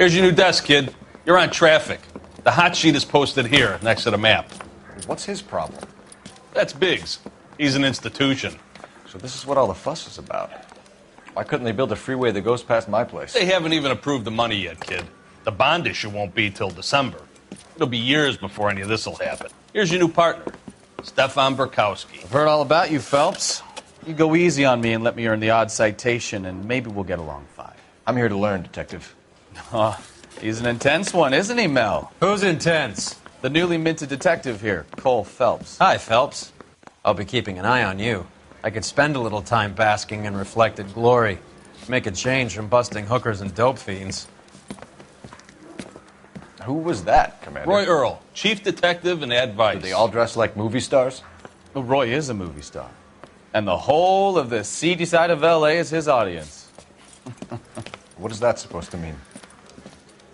Here's your new desk, kid. You're on traffic. The hot sheet is posted here, next to the map. What's his problem? That's Biggs. He's an institution. So this is what all the fuss is about. Why couldn't they build a freeway that goes past my place? They haven't even approved the money yet, kid. The bond issue won't be till December. It'll be years before any of this will happen. Here's your new partner, Stefan Burkowski. I've heard all about you, Phelps. You go easy on me and let me earn the odd citation, and maybe we'll get along fine. I'm here to learn, Detective. Oh, he's an intense one, isn't he, Mel? Who's intense? The newly minted detective here, Cole Phelps. Hi, Phelps. I'll be keeping an eye on you. I could spend a little time basking in reflected glory. Make a change from busting hookers and dope fiends. Who was that, Commander? Roy Earl, chief detective and advice. Do they all dress like movie stars? Well, Roy is a movie star. And the whole of the seedy side of L.A. is his audience. What is that supposed to mean?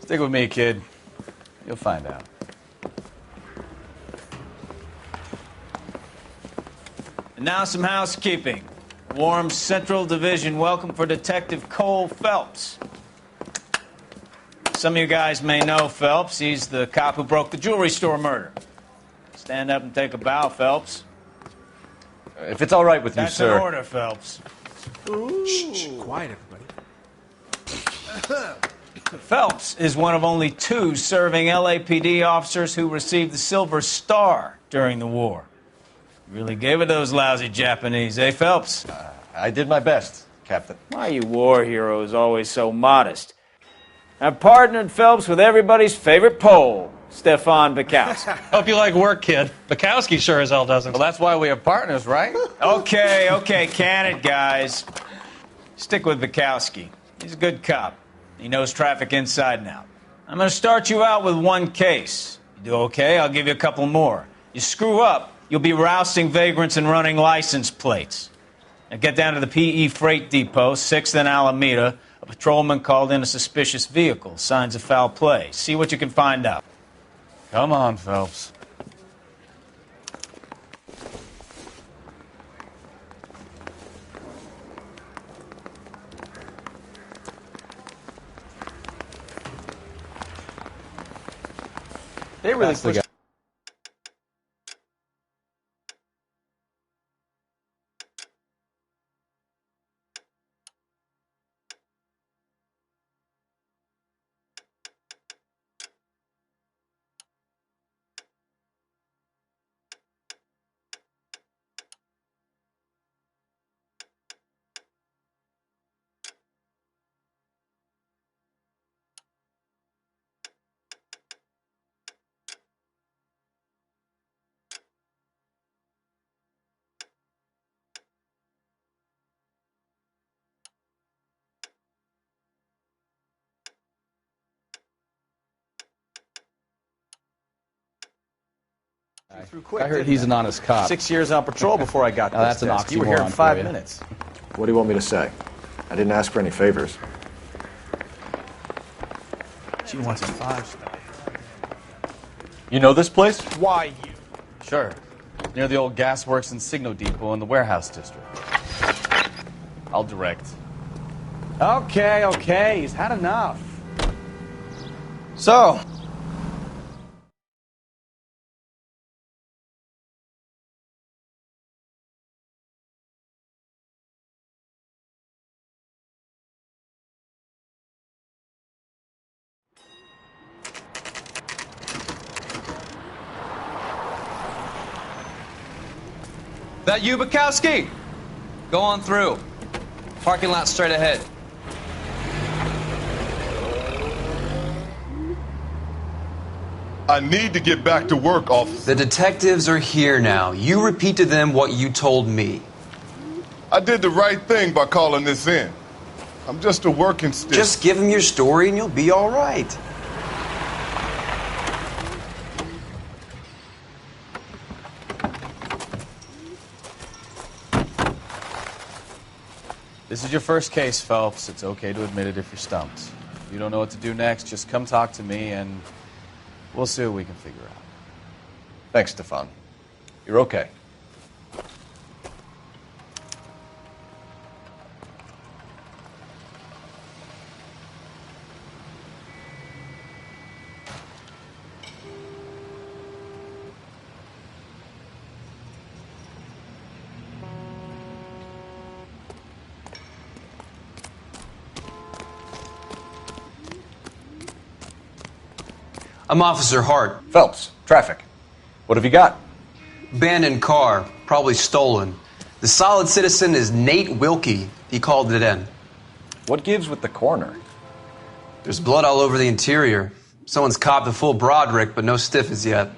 Stick with me, kid. You'll find out. And now some housekeeping. Warm Central Division welcome for Detective Cole Phelps. Some of you guys may know Phelps. He's the cop who broke the jewelry store murder. Stand up and take a bow, Phelps. If it's all right with you, That's sir. an order, Phelps. Shh, quiet, everybody. Phelps is one of only 2 serving LAPD officers who received the Silver Star during the war. Really gave it those lousy Japanese, eh, Phelps? I did my best, Captain. Why are you war heroes always so modest? I've partnered Phelps with everybody's favorite Pole, Stefan Burkowski. Hope you like work, kid. Bukowski sure as hell doesn't. Well, that's why we have partners, right? Okay, can it, guys. Stick with Bukowski. He's a good cop. He knows traffic inside and out. I'm going to start you out with 1 case. You do okay, I'll give you a couple more. You screw up, you'll be rousting vagrants and running license plates. Now get down to the PE Freight Depot, 6th and Alameda. A patrolman called in a suspicious vehicle. Signs of foul play. See what you can find out. Come on, Phelps. They really pushed... I heard he's an honest cop. 6 years on patrol before I got Now this that's an desk. You were here in oxymoron 5 for you. minutes. What do you want me to say? I didn't ask for any favors. She wants a 5-star. You know this place? Why you? Sure. Near the old gasworks and Signo Depot in the warehouse district. I'll direct. Okay, he's had enough. So, that you, Bukowski? Go on through. Parking lot straight ahead. I need to get back to work, officer. The detectives are here now. You repeat to them what you told me. I did the right thing by calling this in. I'm just a working stick. Just give them your story and you'll be all right. This is your first case, Phelps. It's okay to admit it if you're stumped. If you don't know what to do next, just come talk to me and we'll see what we can figure out. Thanks, Stefan. You're okay. I'm Officer Hart. Phelps, traffic. What have you got? Abandoned car, probably stolen. The solid citizen is Nate Wilkie. He called it in. What gives with the coroner? There's blood all over the interior. Someone's copped a full Broderick, but no stiff as yet.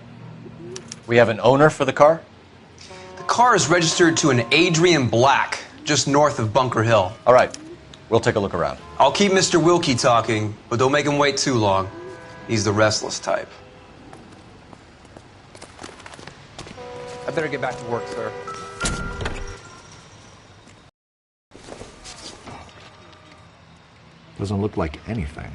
We have an owner for the car? The car is registered to an Adrian Black, just north of Bunker Hill. All right. We'll take a look around. I'll keep Mr. Wilkie talking, but don't make him wait too long. He's the restless type. I better get back to work, sir. Doesn't look like anything.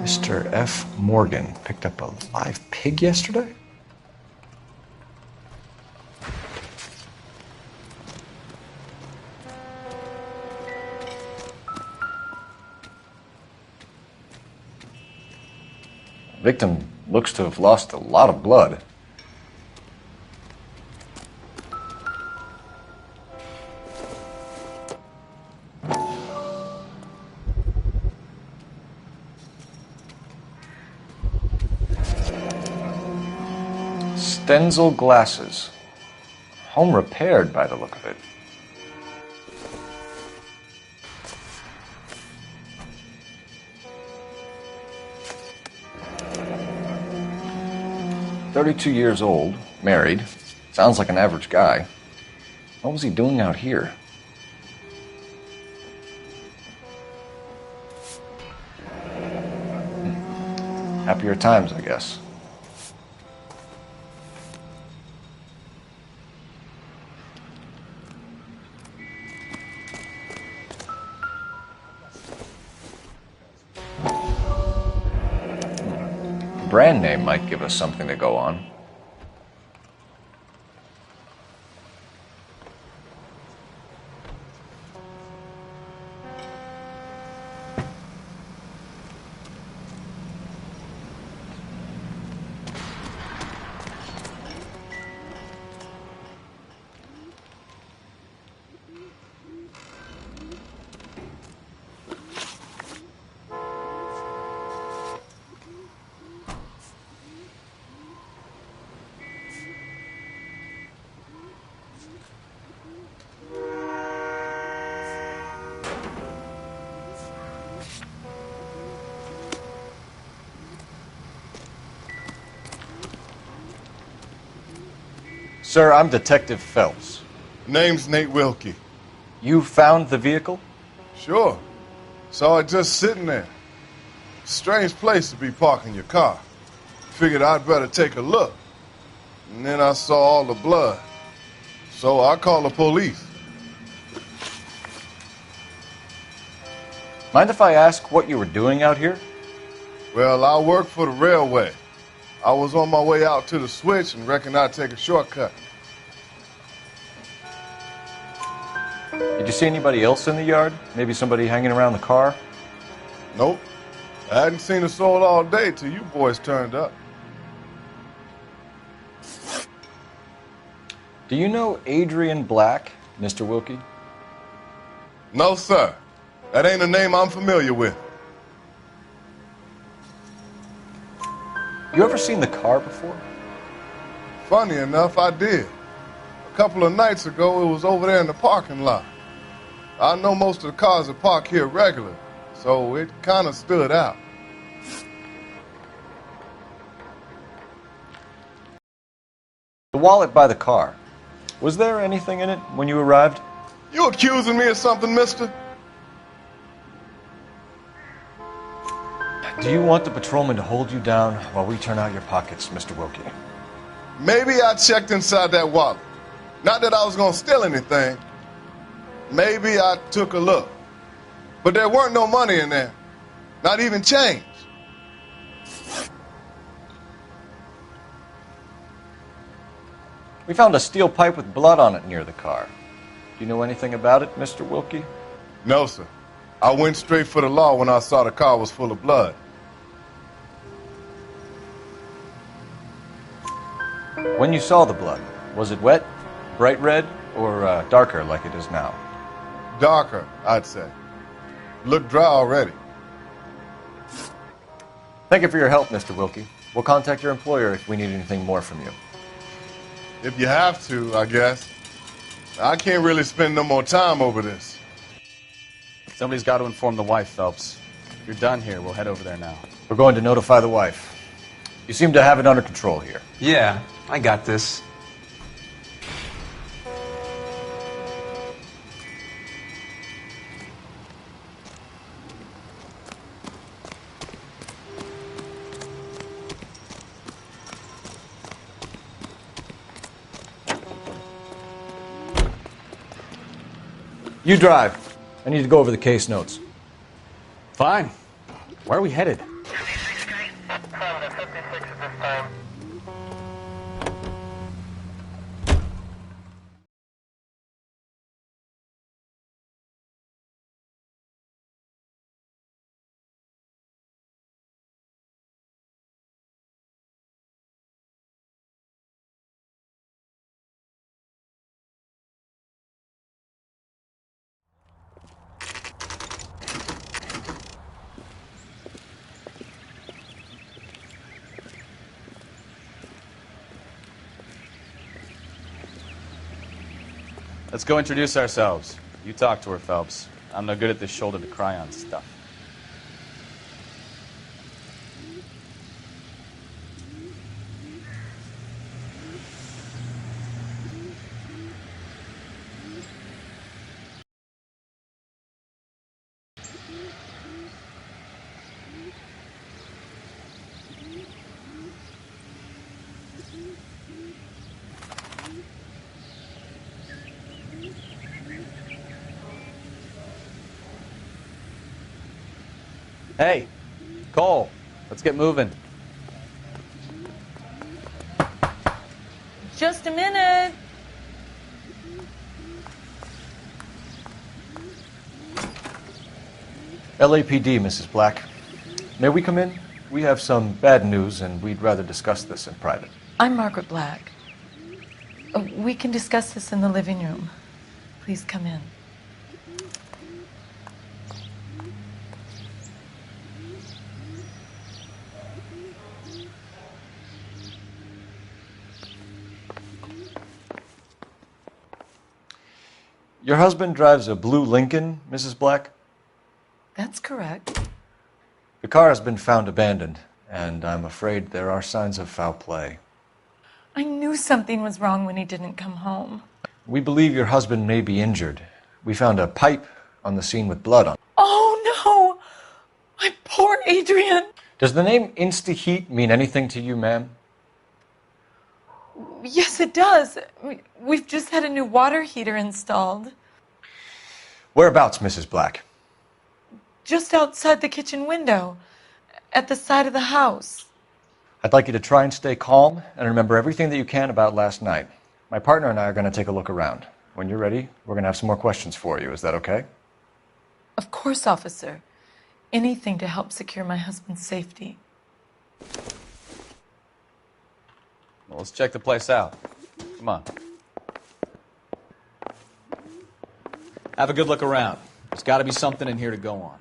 Mr. F. Morgan picked up a live pig yesterday? Victim looks to have lost a lot of blood. Stenzel glasses. Home repaired by the look of it. "32 years old, married. Sounds like an average guy. What was he doing out here?" Happier times, I guess. Brand name might give us something to go on. Sir, I'm Detective Phelps. Name's Nate Wilkie. You found the vehicle? Sure. Saw it just sitting there. Strange place to be parking your car. Figured I'd better take a look. And then I saw all the blood. So I called the police. Mind if I ask what you were doing out here? Well, I work for the railway. I was on my way out to the switch and reckoned I'd take a shortcut. Did you see anybody else in the yard? Maybe somebody hanging around the car? Nope. I hadn't seen a soul all day till you boys turned up. Do you know Adrian Black, Mr. Wilkie? No, sir. That ain't a name I'm familiar with. You ever seen the car before? Funny enough, I did. A couple of nights ago, it was over there in the parking lot. I know most of the cars are parked here regularly, so it kind of stood out. The wallet by the car. Was there anything in it when you arrived? You accusing me of something, mister? Do you want the patrolman to hold you down while we turn out your pockets, Mr. Wilkie? Maybe I checked inside that wallet. Not that I was going to steal anything. Maybe I took a look. But there weren't no money in there. Not even change. We found a steel pipe with blood on it near the car. Do you know anything about it, Mr. Wilkie? No, sir. I went straight for the law when I saw the car was full of blood. When you saw the blood, was it wet, bright red, or darker like it is now? Darker, I'd say. Look dry already. Thank you for your help, Mr. Wilkie. We'll contact your employer if we need anything more from you. If you have to, I guess. I can't really spend no more time over this. Somebody's got to inform the wife, Phelps. If you're done here, we'll head over there now. We're going to notify the wife. You seem to have it under control here. Yeah, I got this. You drive. I need to go over the case notes. Fine. Where are we headed? Let's go introduce ourselves. You talk to her, Phelps. I'm no good at this shoulder to cry on stuff. Hey, Cole, let's get moving. Just a minute. LAPD, Mrs. Black. May we come in? We have some bad news, and we'd rather discuss this in private. I'm Margaret Black. We can discuss this in the living room. Please come in. Your husband drives a blue Lincoln, Mrs. Black? That's correct. The car has been found abandoned, and I'm afraid there are signs of foul play. I knew something was wrong when he didn't come home. We believe your husband may be injured. We found a pipe on the scene with blood on it. Oh, no! My poor Adrian! Does the name Insta-Heat mean anything to you, ma'am? Yes, it does. We've just had a new water heater installed. Whereabouts, Mrs. Black? Just outside the kitchen window, at the side of the house. I'd like you to try and stay calm and remember everything that you can about last night. My partner and I are going to take a look around. When you're ready, we're going to have some more questions for you. Is that okay? Of course, officer. Anything to help secure my husband's safety. Well, let's check the place out. Come on. Have a good look around. There's got to be something in here to go on.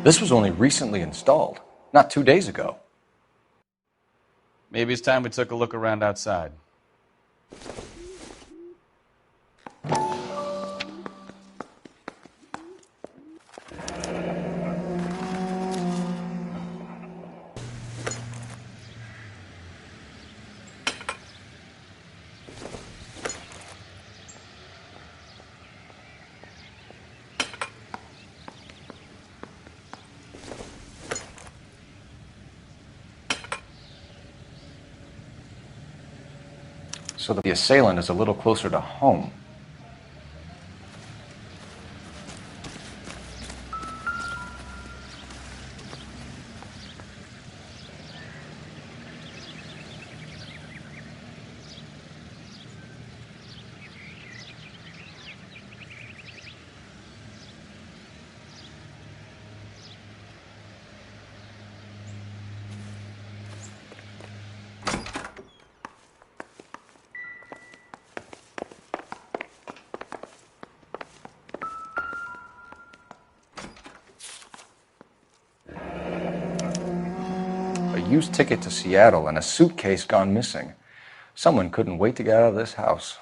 This was only recently installed, not 2 days ago. Maybe it's time we took a look around outside. So the assailant is a little closer to home. used ticket to Seattle and a suitcase gone missing. Someone couldn't wait to get out of this house.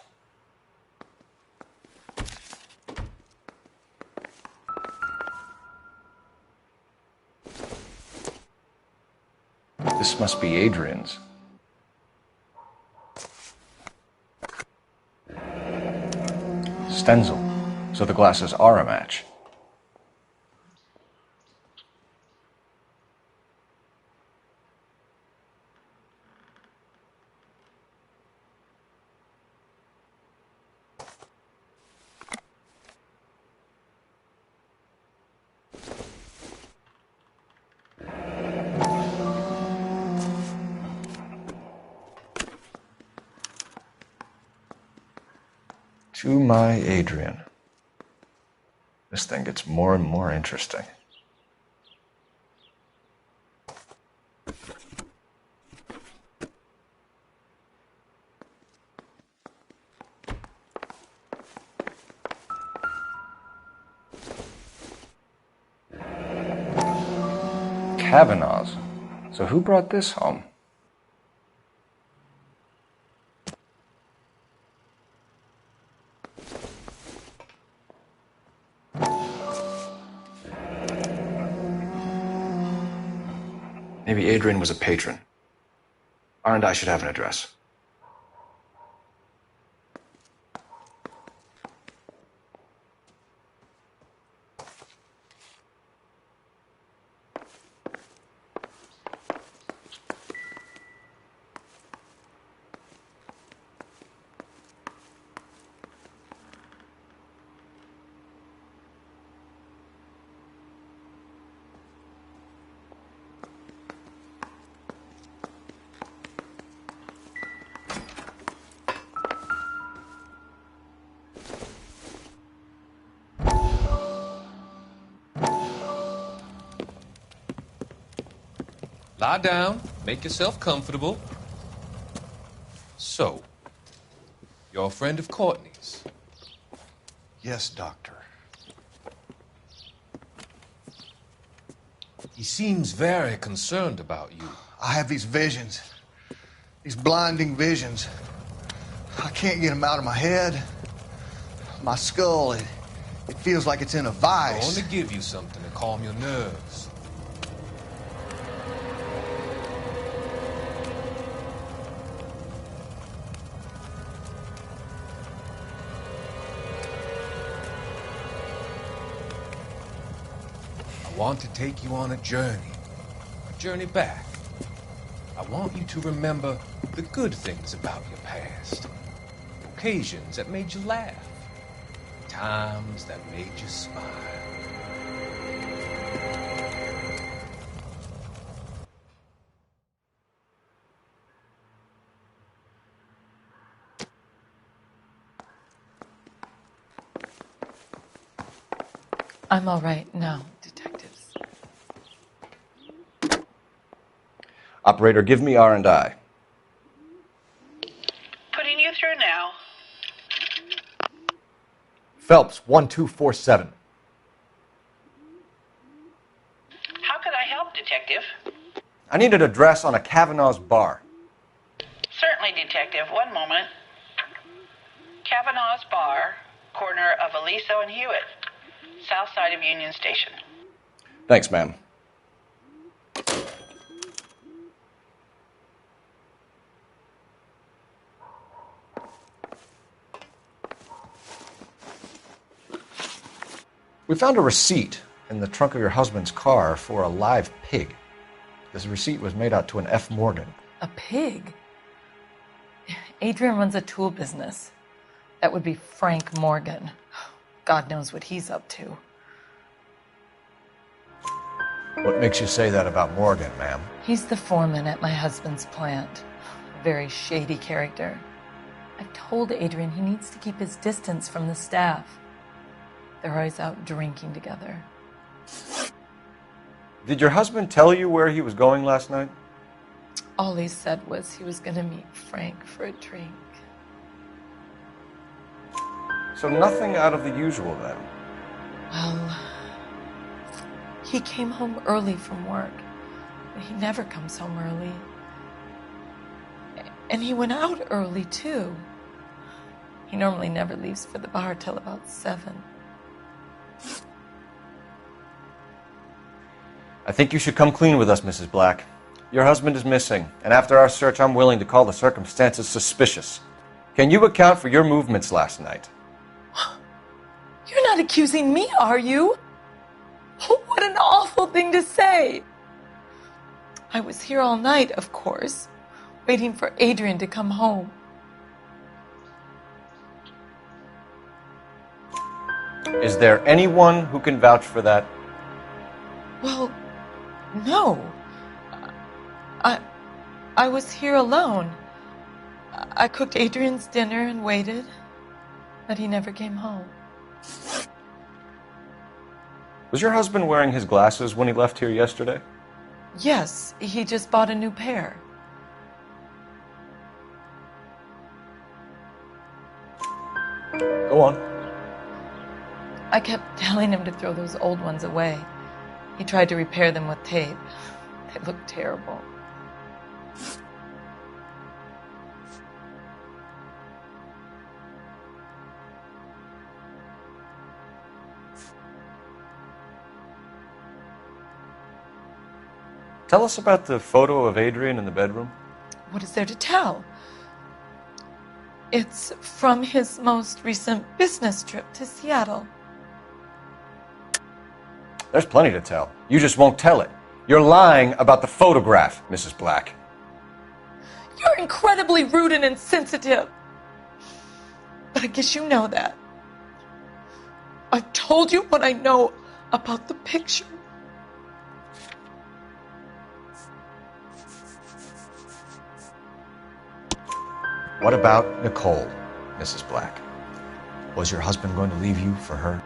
This must be Adrian's. Stenzel. So the glasses are a match. To my Adrian. This thing gets more and more interesting. Kavanaugh's. So who brought this home? Maybe Adrian was a patron. R&I should have an address. Lie down, make yourself comfortable. So, you're a friend of Courtney's? Yes, Doctor. He seems very concerned about you. I have these visions. These blinding visions. I can't get them out of my head. My skull, it feels like it's in a I vice. want to give you something to calm your nerves. I want to take you on a journey back. I want you to remember the good things about your past, occasions that made you laugh, times that made you smile. I'm all right now, detectives. Operator, give me R&I. Putting you through now. Phelps, 1247. How could I help, Detective? I need an address on a Kavanaugh's bar. Certainly, Detective. One moment. Kavanaugh's Bar, corner of Aliso and Hewitt, south side of Union Station. Thanks, ma'am. We found a receipt in the trunk of your husband's car for a live pig. This receipt was made out to an F. Morgan. A pig? Adrian runs a tool business. That would be Frank Morgan. God knows what he's up to. What makes you say that about Morgan, ma'am? He's the foreman at my husband's plant. A very shady character. I've told Adrian he needs to keep his distance from the staff. They're always out drinking together. Did your husband tell you where he was going last night? All he said was he was going to meet Frank for a drink. So nothing out of the usual then? Well, he came home early from work. He never comes home early. And he went out early, too. He normally never leaves for the bar till about 7. I think you should come clean with us, Mrs. Black. Your husband is missing, and after our search, I'm willing to call the circumstances suspicious. Can you account for your movements last night? You're not accusing me, are you? What an awful thing to say. I was here all night, of course, waiting for Adrian to come home. Is there anyone who can vouch for that? Well, no. I was here alone. I cooked Adrian's dinner and waited, but he never came home. Was your husband wearing his glasses when he left here yesterday? Yes, he just bought a new pair. Go on. I kept telling him to throw those old ones away. He tried to repair them with tape. They looked terrible. Tell us about the photo of Adrian in the bedroom. What is there to tell? It's from his most recent business trip to Seattle. There's plenty to tell. You just won't tell it. You're lying about the photograph, Mrs. Black. You're incredibly rude and insensitive. But I guess you know that. I've told you what I know about the picture. What about Nicole, Mrs. Black? Was your husband going to leave you for her?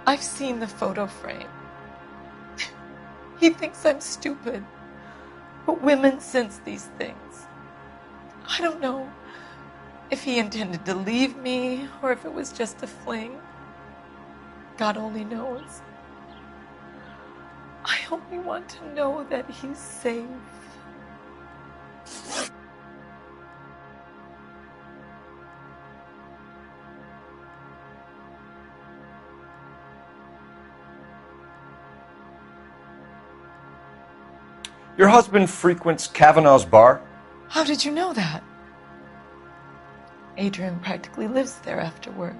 I've seen the photo frame. He thinks I'm stupid. But women sense these things. I don't know if he intended to leave me or if it was just a fling. God only knows. I only want to know that he's safe. Your husband frequents Kavanaugh's bar? How did you know that? Adrian practically lives there after work.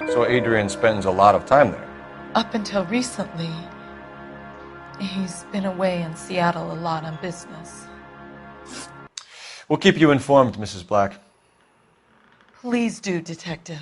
So Adrian spends a lot of time there? Up until recently, he's been away in Seattle a lot on business. We'll keep you informed, Mrs. Black. Please do, Detective.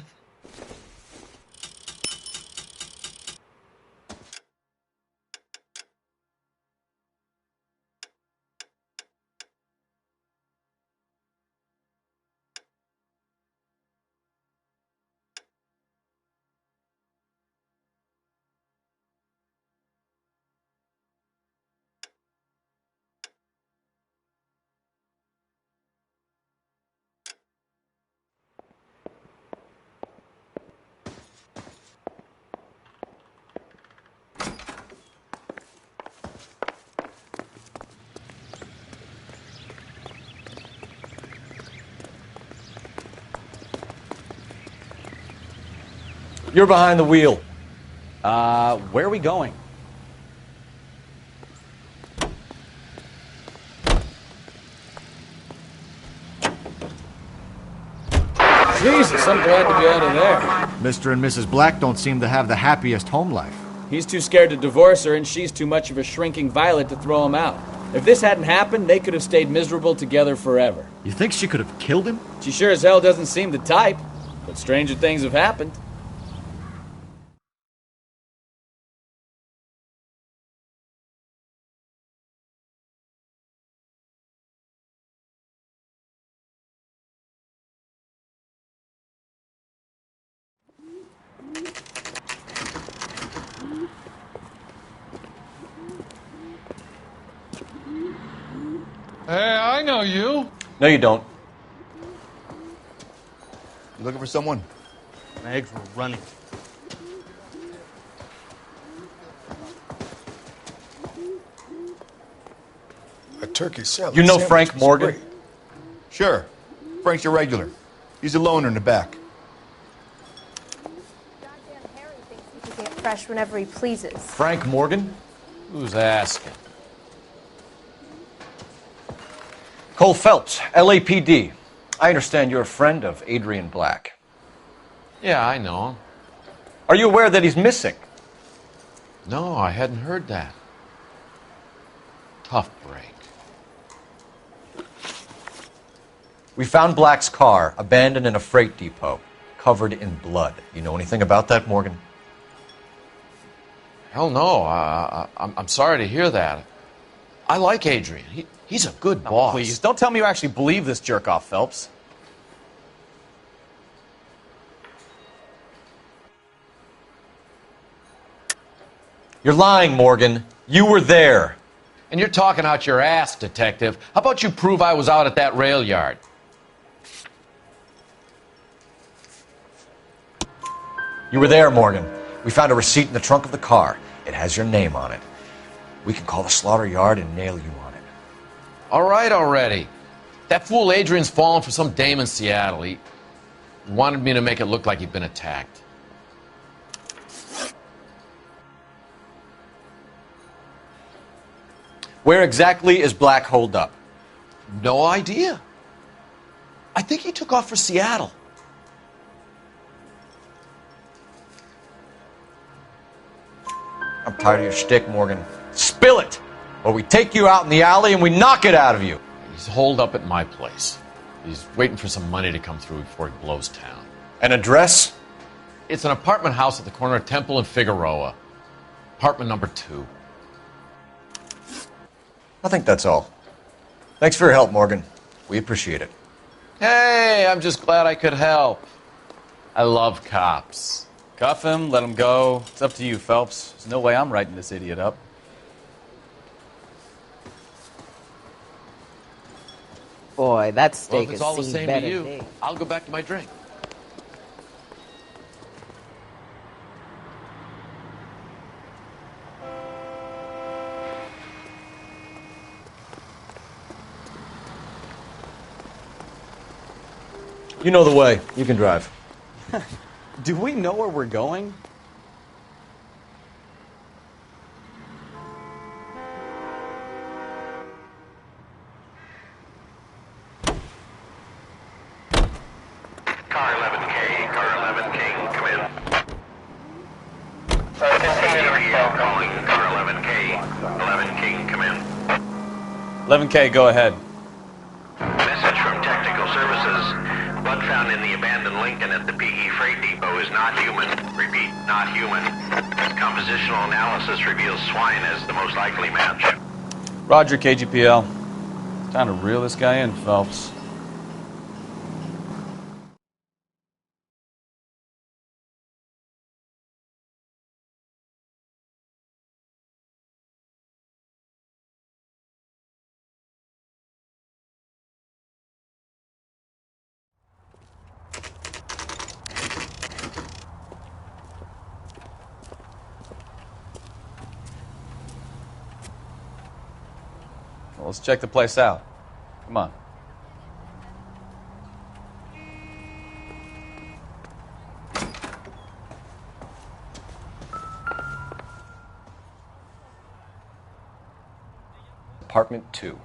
You're behind the wheel. Where are we going? Jesus, I'm glad to be out of there. Mr. and Mrs. Black don't seem to have the happiest home life. He's too scared to divorce her, and she's too much of a shrinking violet to throw him out. If this hadn't happened, they could have stayed miserable together forever. You think she could have killed him? She sure as hell doesn't seem the type, but stranger things have happened. Hey, I know you. No, you don't. You looking for someone? My eggs were running. A turkey salad. You know sandwich Frank was Morgan? great. Sure. Frank's a regular. He's a loner in the back. Goddamn Harry thinks he can get fresh whenever he pleases. Frank Morgan? Who's asking? Cole Phelps, LAPD. I understand you're a friend of Adrian Black. Yeah, I know him. Are you aware that he's missing? No, I hadn't heard that. Tough break. We found Black's car abandoned in a freight depot, covered in blood. You know anything about that, Morgan? Hell no. I'm sorry to hear that. I like Adrian. He's a good boss. Please, don't tell me you actually believe this jerk-off, Phelps. You're lying, Morgan. You were there. And you're talking out your ass, detective. How about you prove I was out at that rail yard? You were there, Morgan. We found a receipt in the trunk of the car. It has your name on it. We can call the slaughter yard and nail you on it. All right already. That fool Adrian's fallen for some dame in Seattle. He wanted me to make it look like he'd been attacked. Where exactly is Black holed up? No idea. I think he took off for Seattle. I'm tired of your shtick, Morgan. Spill it! Or we take you out in the alley and we knock it out of you. He's holed up at my place. He's waiting for some money to come through before he blows town. An address? It's an apartment house at the corner of Temple and Figueroa. Apartment number 2. I think that's all. Thanks for your help, Morgan. We appreciate it. Hey, I'm just glad I could help. I love cops. Cuff him, let him go. It's up to you, Phelps. There's no way I'm writing this idiot up. Boy, that Well, steak if it's has all the seen same better to you, days. I'll go back to my drink. You know the way. You can drive. Do we know where we're going? Car 11K, car 11K, come in. Calling car 11K, 11K, come in. 11K, go ahead. Message from Technical Services. Blood found in the abandoned Lincoln at the PE Freight Depot is not human. Repeat, not human. Compositional analysis reveals swine as the most likely match. Roger, KGPL. Time to reel this guy in, Phelps. Well, let's check the place out. Come on. Apartment 2.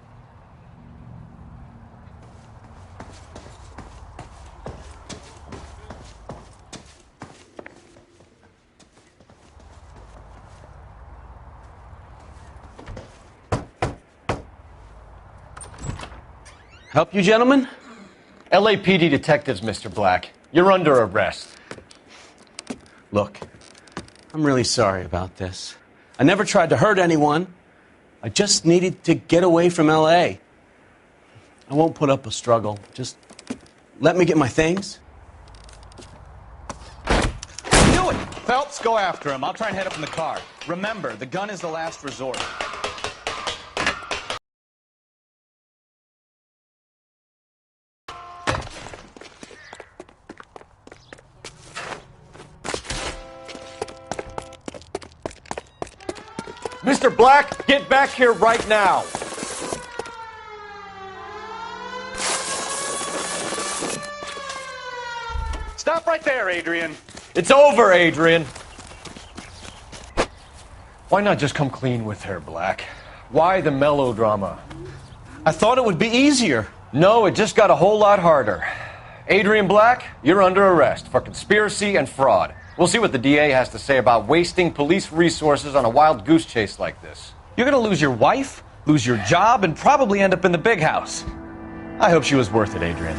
Help you, gentlemen? LAPD detectives, Mr. Black. You're under arrest. Look, I'm really sorry about this. I never tried to hurt anyone. I just needed to get away from L.A. I won't put up a struggle. Just let me get my things. Do it! Phelps, go after him. I'll try and head up in the car. Remember, the gun is the last resort. Mr. Black, get back here right now. Stop right there, Adrian. It's over, Adrian. Why not just come clean with her, Black? Why the melodrama? I thought it would be easier. No, it just got a whole lot harder. Adrian Black, you're under arrest for conspiracy and fraud. We'll see what the DA has to say about wasting police resources on a wild goose chase like this. You're going to lose your wife, lose your job, and probably end up in the big house. I hope she was worth it, Adrian.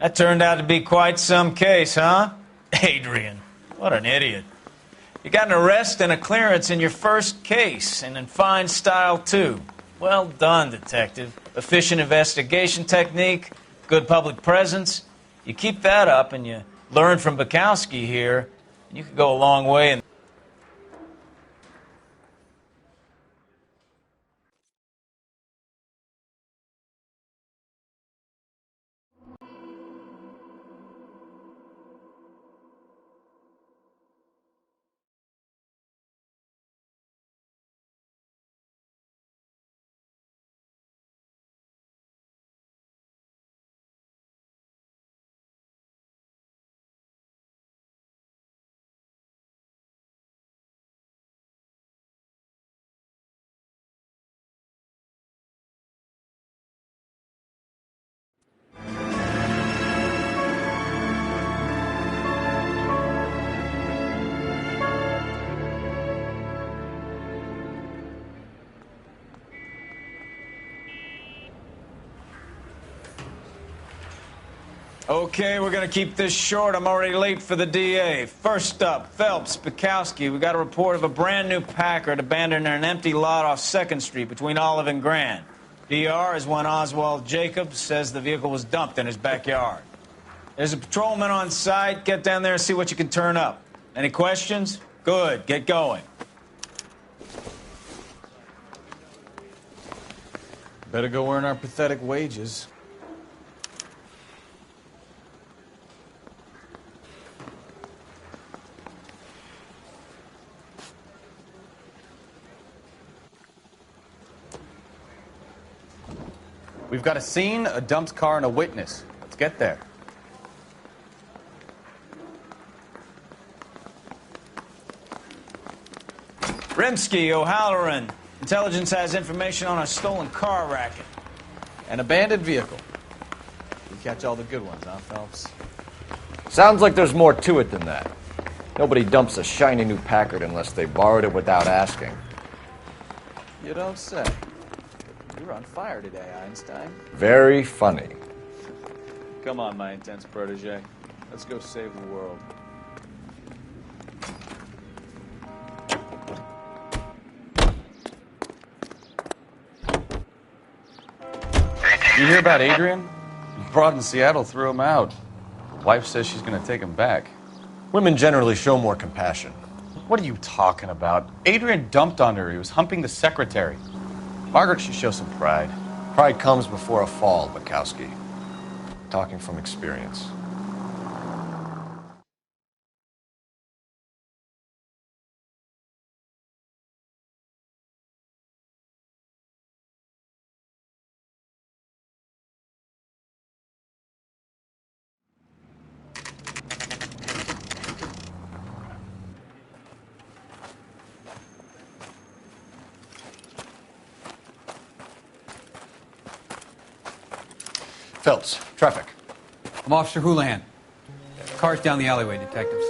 That turned out to be quite some case, huh? Adrian, what an idiot. You got an arrest and a clearance in your first case, and in fine style, too. Well done, detective. Efficient investigation technique, good public presence. You keep that up and you learn from Bukowski here, and you could go a long way in... Okay, we're going to keep this short. I'm already late for the DA. First up, Phelps, Bukowski. We got a report of a brand new Packard abandoned in an empty lot off 2nd Street between Olive and Grand. DR is one Oswald Jacobs says the vehicle was dumped in his backyard. There's a patrolman on site. Get down there and see what you can turn up. Any questions? Good. Get going. Better go earn our pathetic wages. We've got a scene, a dumped car, and a witness. Let's get there. Rimsky, O'Halloran. Intelligence has information on a stolen car racket. An abandoned vehicle. We catch all the good ones, huh, Phelps? Sounds like there's more to it than that. Nobody dumps a shiny new Packard unless they borrowed it without asking. You don't say. You're on fire today, Einstein. Very funny. Come on, my intense protege. Let's go save the world. You hear about Adrian? The broad in Seattle threw him out. The wife says she's going to take him back. Women generally show more compassion. What are you talking about? Adrian dumped on her. He was humping the secretary. Margaret should show some pride. Pride comes before a fall, Bukowski. Talking from experience. Phelps, traffic. I'm Officer Houlihan. Car's down the alleyway, detectives.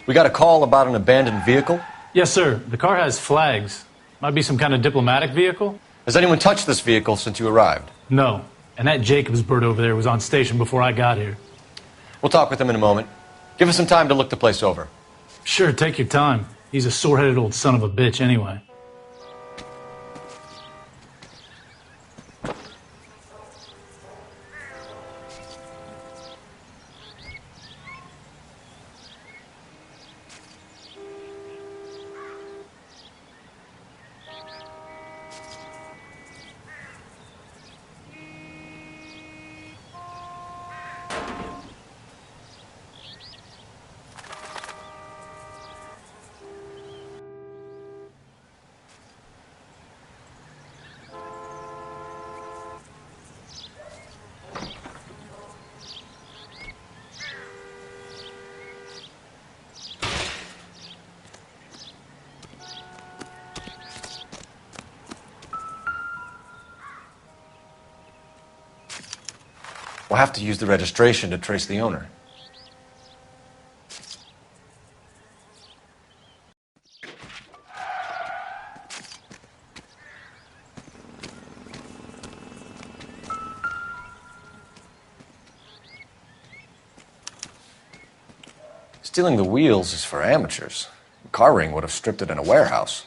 We got a call about an abandoned vehicle? Yes, sir. The car has flags. Might be some kind of diplomatic vehicle. Has anyone touched this vehicle since you arrived? No. And that Jacobs bird over there was on station before I got here. We'll talk with him in a moment. Give us some time to look the place over. Sure, take your time. He's a sore-headed old son of a bitch anyway. We'll have to use the registration to trace the owner. Stealing the wheels is for amateurs. The car ring would have stripped it in a warehouse.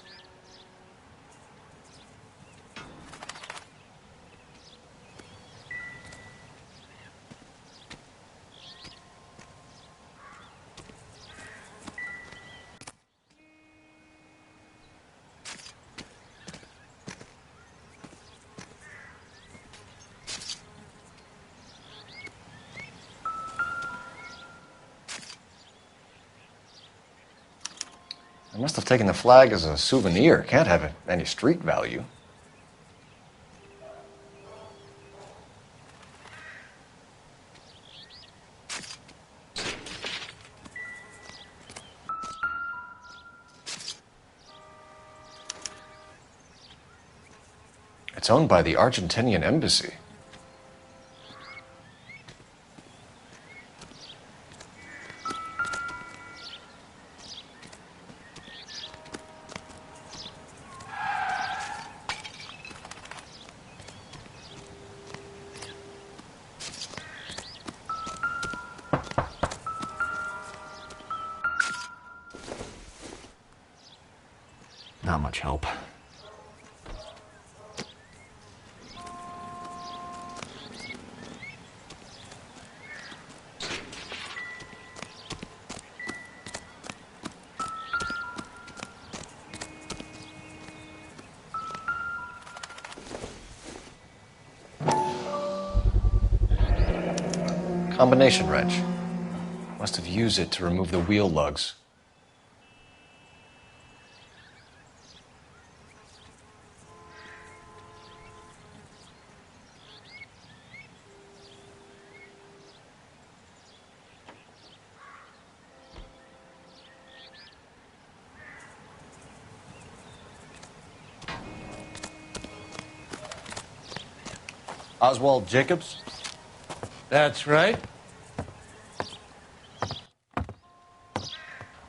I must have taken the flag as a souvenir. Can't have any street value. It's owned by the Argentinian embassy. Not much help. Combination wrench. Must have used it to remove the wheel lugs. Oswald Jacobs? That's right.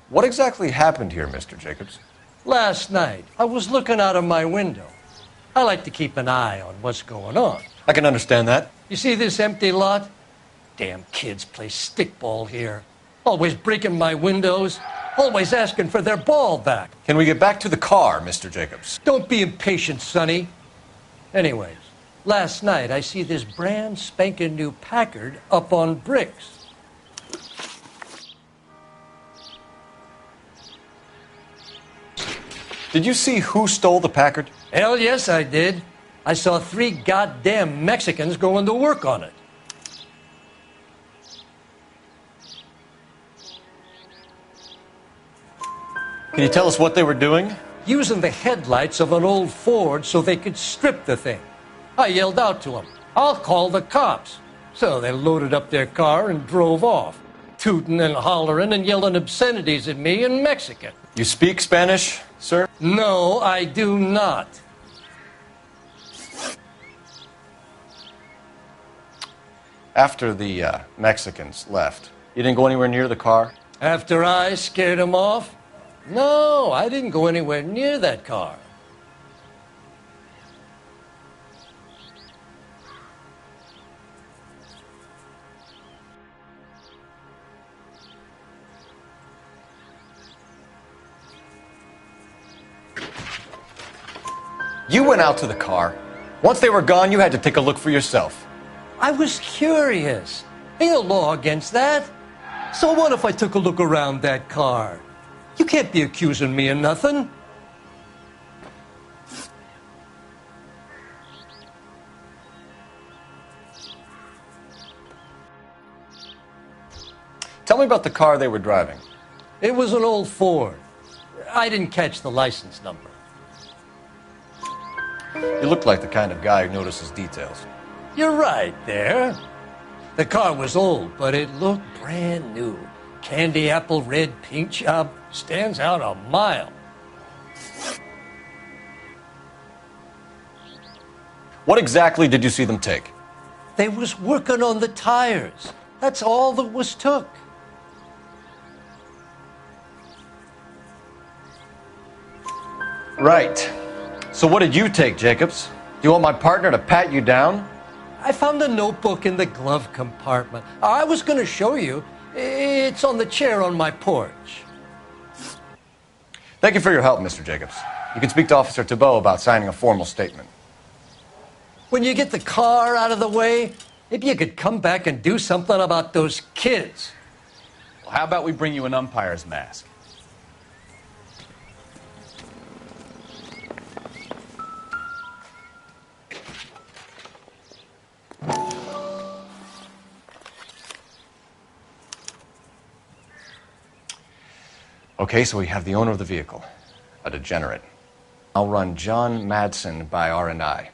What exactly happened here, Mr. Jacobs? Last night, I was looking out of my window. I like to keep an eye on what's going on. I can understand that. You see this empty lot? Damn kids play stickball here. Always breaking my windows. Always asking for their ball back. Can we get back to the car, Mr. Jacobs? Don't be impatient, Sonny. Anyways, last night I see this brand spanking new Packard up on bricks. Did you see who stole the Packard? Hell yes, I did. I saw 3 goddamn Mexicans going to work on it. Can you tell us what they were doing? Using the headlights of an old Ford so they could strip the thing. I yelled out to them, "I'll call the cops." So they loaded up their car and drove off, tooting and hollering and yelling obscenities at me in Mexican. You speak Spanish, sir? No, I do not. After the Mexicans left, you didn't go anywhere near the car? After I scared them off? No, I didn't go anywhere near that car. You went out to the car. Once they were gone, you had to take a look for yourself. I was curious. Ain't no law against that. So what if I took a look around that car? You can't be accusing me of nothing. Tell me about the car they were driving. It was an old Ford. I didn't catch the license number. You look like the kind of guy who notices details. You're right there. The car was old, but it looked brand new. Candy apple red paint job stands out a mile. What exactly did you see them take? They was working on the tires. That's all that was took. Right. So what did you take, Jacobs? Do you want my partner to pat you down? I found a notebook in the glove compartment. I was going to show you. It's on the chair on my porch. Thank you for your help, Mr. Jacobs. You can speak to Officer Thibault about signing a formal statement. When you get the car out of the way, maybe you could come back and do something about those kids. Well, how about we bring you an umpire's mask? Okay, so we have the owner of the vehicle, a degenerate. I'll run John Madsen by R&I.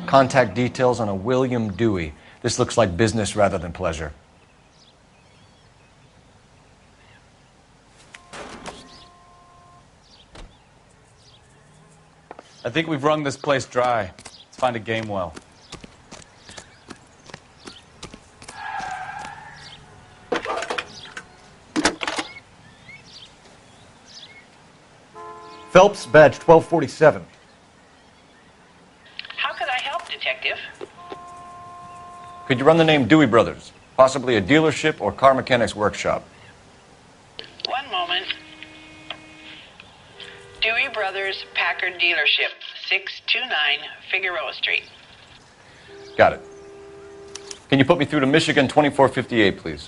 Contact details on a William Dewey. This looks like business rather than pleasure. I think we've wrung this place dry. Let's find a game well. Phelps, badge 1247. How could I help, Detective? Could you run the name Dewey Brothers? Possibly a dealership or car mechanics workshop. One moment. Dewey Brothers Packard Dealership, 629 Figueroa Street. Got it. Can you put me through to Michigan 2458, please?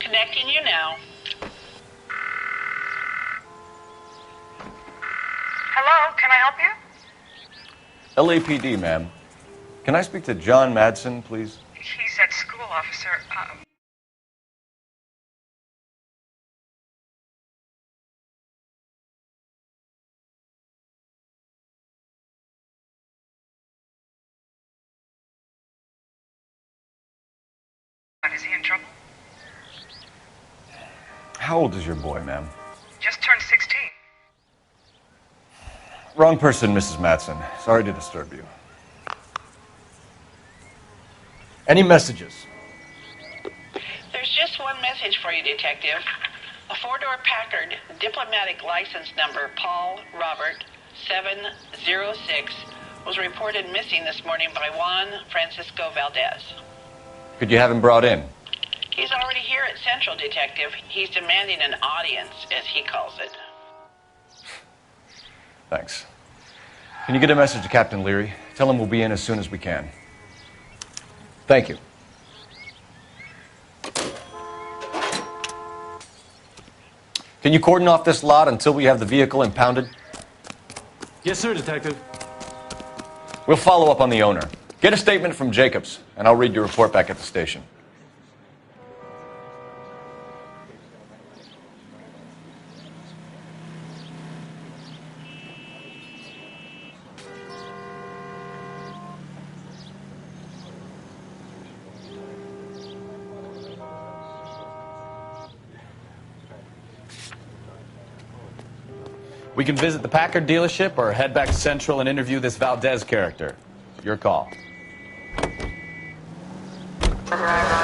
Connecting you now. Hello, can I help you? LAPD, ma'am. Can I speak to John Madsen, please? He's at school, officer. Is he in trouble? How old is your boy, ma'am? Just turned 16. Wrong person, Mrs. Madsen. Sorry to disturb you. Any messages? There's just one message for you, Detective. A four-door Packard diplomatic license number Paul Robert 706 was reported missing this morning by Juan Francisco Valdez. Could you have him brought in? He's already here at Central, Detective. He's demanding an audience, as he calls it. Thanks. Can you get a message to Captain Leary? Tell him we'll be in as soon as we can. Thank you. Can you cordon off this lot until we have the vehicle impounded? Yes, sir, Detective. We'll follow up on the owner. Get a statement from Jacobs, and I'll read your report back at the station. We can visit the Packard dealership or head back to Central and interview this Valdez character. Your call.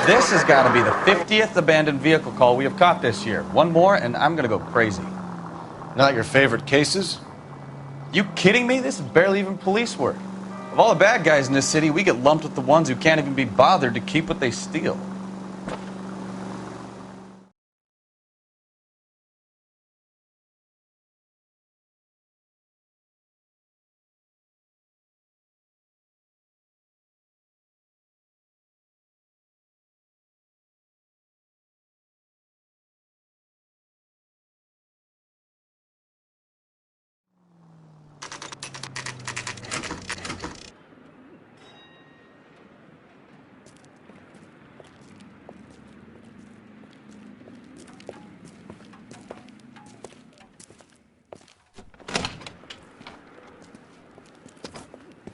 This has got to be the 50th abandoned vehicle call we have caught this year. One more and I'm going to go crazy. Not your favorite cases? You kidding me? This is barely even police work. Of all the bad guys in this city, we get lumped with the ones who can't even be bothered to keep what they steal.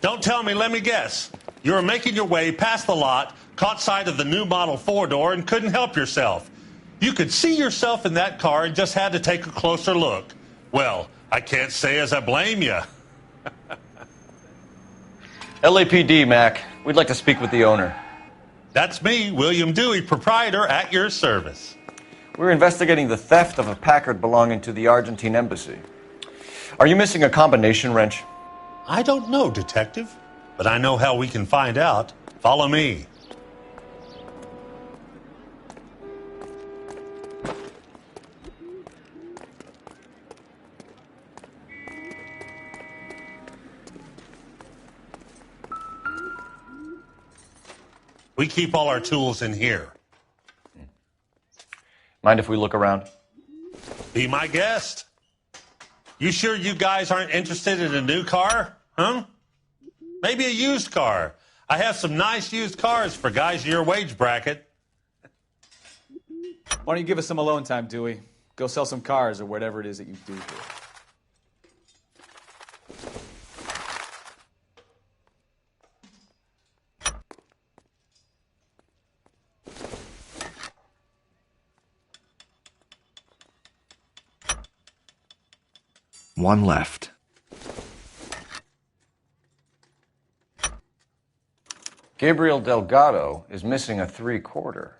Don't tell me, let me guess. You were making your way past the lot, caught sight of the new model four-door, and couldn't help yourself. You could see yourself in that car and just had to take a closer look. Well, I can't say as I blame you. LAPD, Mac. We'd like to speak with the owner. That's me, William Dewey, proprietor, at your service. We're investigating the theft of a Packard belonging to the Argentine embassy. Are you missing a combination wrench? I don't know, Detective, but I know how we can find out. Follow me. We keep all our tools in here. Mind if we look around? Be my guest. You sure you guys aren't interested in a new car? Huh? Maybe a used car. I have some nice used cars for guys in your wage bracket. Why don't you give us some alone time, Dewey? Go sell some cars or whatever it is that you do here. One left. Gabriel Delgado is missing a 3/4.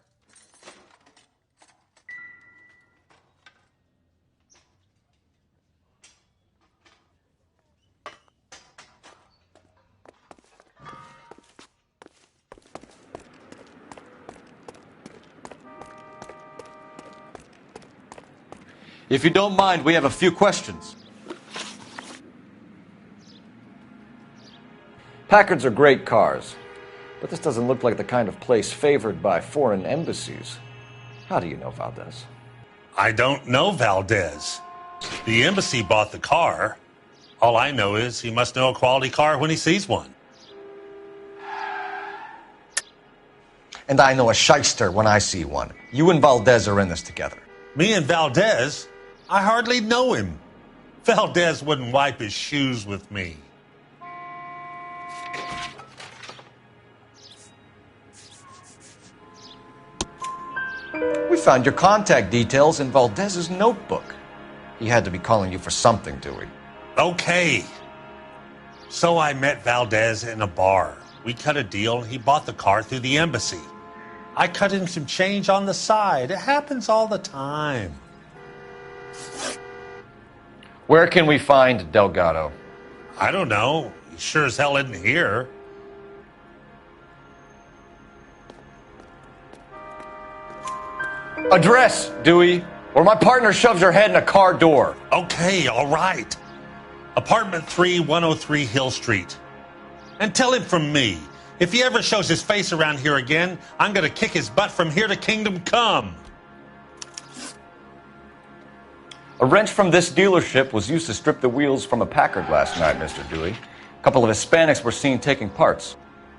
If you don't mind, we have a few questions. Packards are great cars, but this doesn't look like the kind of place favored by foreign embassies. How do you know Valdez? I don't know Valdez. The embassy bought the car. All I know is he must know a quality car when he sees one. And I know a shyster when I see one. You and Valdez are in this together. Me and Valdez? I hardly know him. Valdez wouldn't wipe his shoes with me. We found your contact details in Valdez's notebook. He had to be calling you for something, Dewey. Okay. So I met Valdez in a bar. We cut a deal and he bought the car through the embassy. I cut him some change on the side. It happens all the time. Where can we find Delgado? I don't know. He sure as hell isn't here. Address, Dewey, or my partner shoves her head in a car door. Okay, all right. Apartment 3, 103 Hill Street. And tell him from me, if he ever shows his face around here again, I'm going to kick his butt from here to Kingdom Come. A wrench from this dealership was used to strip the wheels from a Packard last night, Mr. Dewey. A couple of Hispanics were seen taking parts.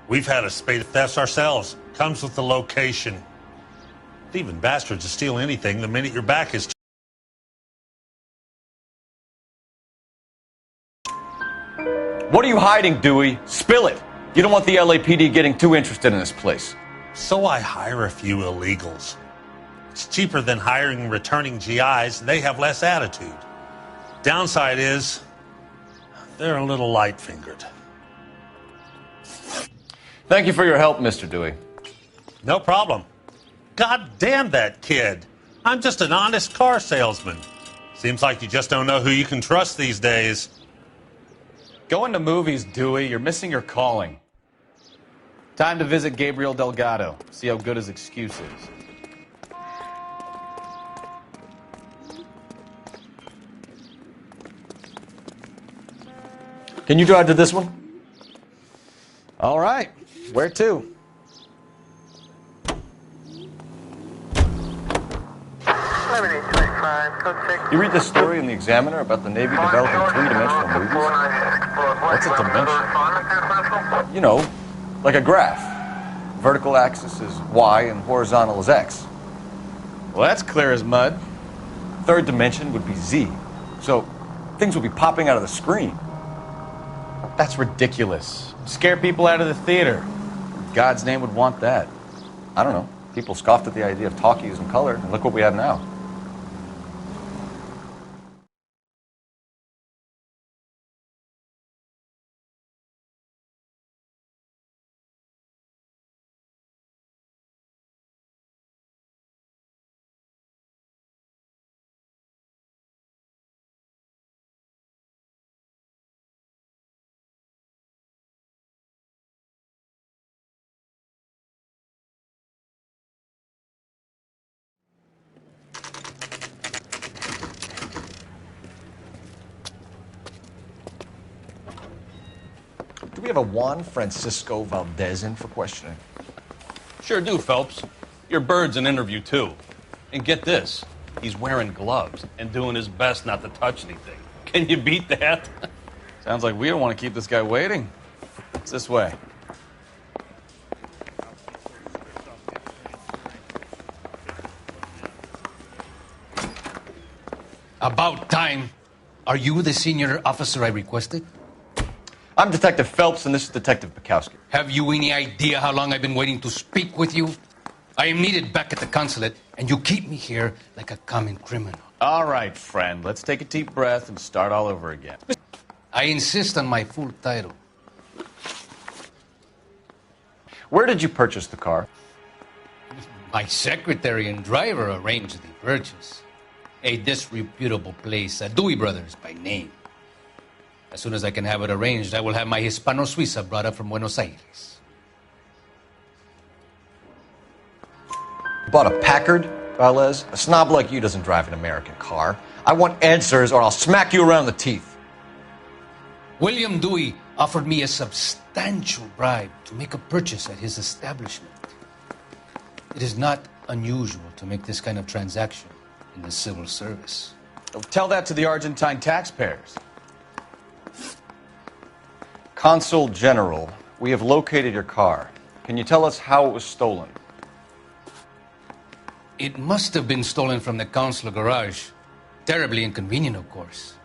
We've had a spate of thefts ourselves. Comes with the location. Thieving bastards to steal anything the minute your back is. What are you hiding, Dewey? Spill it. You don't want the LAPD getting too interested in this place. So I hire a few illegals. It's cheaper than hiring returning GIs, and they have less attitude. Downside is, they're a little light-fingered. Thank you for your help, Mr. Dewey. No problem. God damn that kid. I'm just an honest car salesman. Seems like you just don't know who you can trust these days. Going to movies, Dewey. You're missing your calling. Time to visit Gabriel Delgado. See how good his excuse is. Can you drive to this one? All right. Where to? You read this story in the Examiner about the Navy developing three-dimensional movies? What's a dimension? You know, like a graph. Vertical axis is Y and horizontal is X. Well, that's clear as mud. Third dimension would be Z. So things would be popping out of the screen. That's ridiculous. Scare people out of the theater. In God's name would want that. I don't know. People scoffed at the idea of talkies in color, and look what we have now. Do we have a Juan Francisco Valdez in for questioning? Sure do, Phelps. Your bird's an interview, too. And get this, he's wearing gloves and doing his best not to touch anything. Can you beat that? Sounds like we don't want to keep this guy waiting. It's this way. About time. Are you the senior officer I requested? I'm Detective Phelps, and this is Detective Bukowski. Have you any idea how long I've been waiting to speak with you? I am needed back at the consulate, and you keep me here like a common criminal. All right, friend. Let's take a deep breath and start all over again. I insist on my full title. Where did you purchase the car? My secretary and driver arranged the purchase. A disreputable place, Dewey Brothers by name. As soon as I can have it arranged, I will have my Hispano Suiza brought up from Buenos Aires. Bought a Packard, Valdez? A snob like you doesn't drive an American car. I want answers or I'll smack you around the teeth. William Dewey offered me a substantial bribe to make a purchase at his establishment. It is not unusual to make this kind of transaction in the civil service. Tell that to the Argentine taxpayers. Consul General, we have located your car. Can you tell us how it was stolen? It must have been stolen from the consular garage. Terribly inconvenient, of course.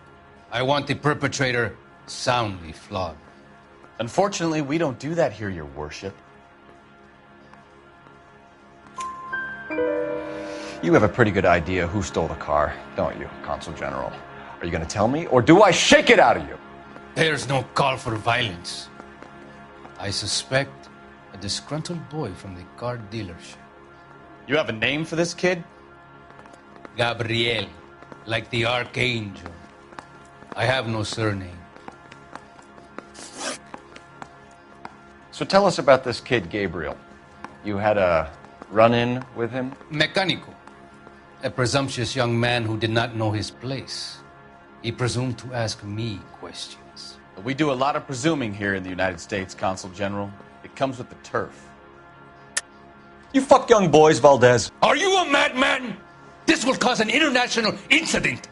I want the perpetrator soundly flogged. Unfortunately, we don't do that here, Your Worship. You have a pretty good idea who stole the car, don't you, Consul General? Are you going to tell me, or do I shake it out of you? There's no call for violence. I suspect a disgruntled boy from the car dealership. You have a name for this kid? Gabriel, like the archangel. I have no surname. So tell us about this kid, Gabriel. You had a run-in with him? Mecánico. A presumptuous young man who did not know his place. He presumed to ask me questions. We do a lot of presuming here in the United States, Consul General. It comes with the turf. You fuck young boys, Valdez. Are you a madman? This will cause an international incident.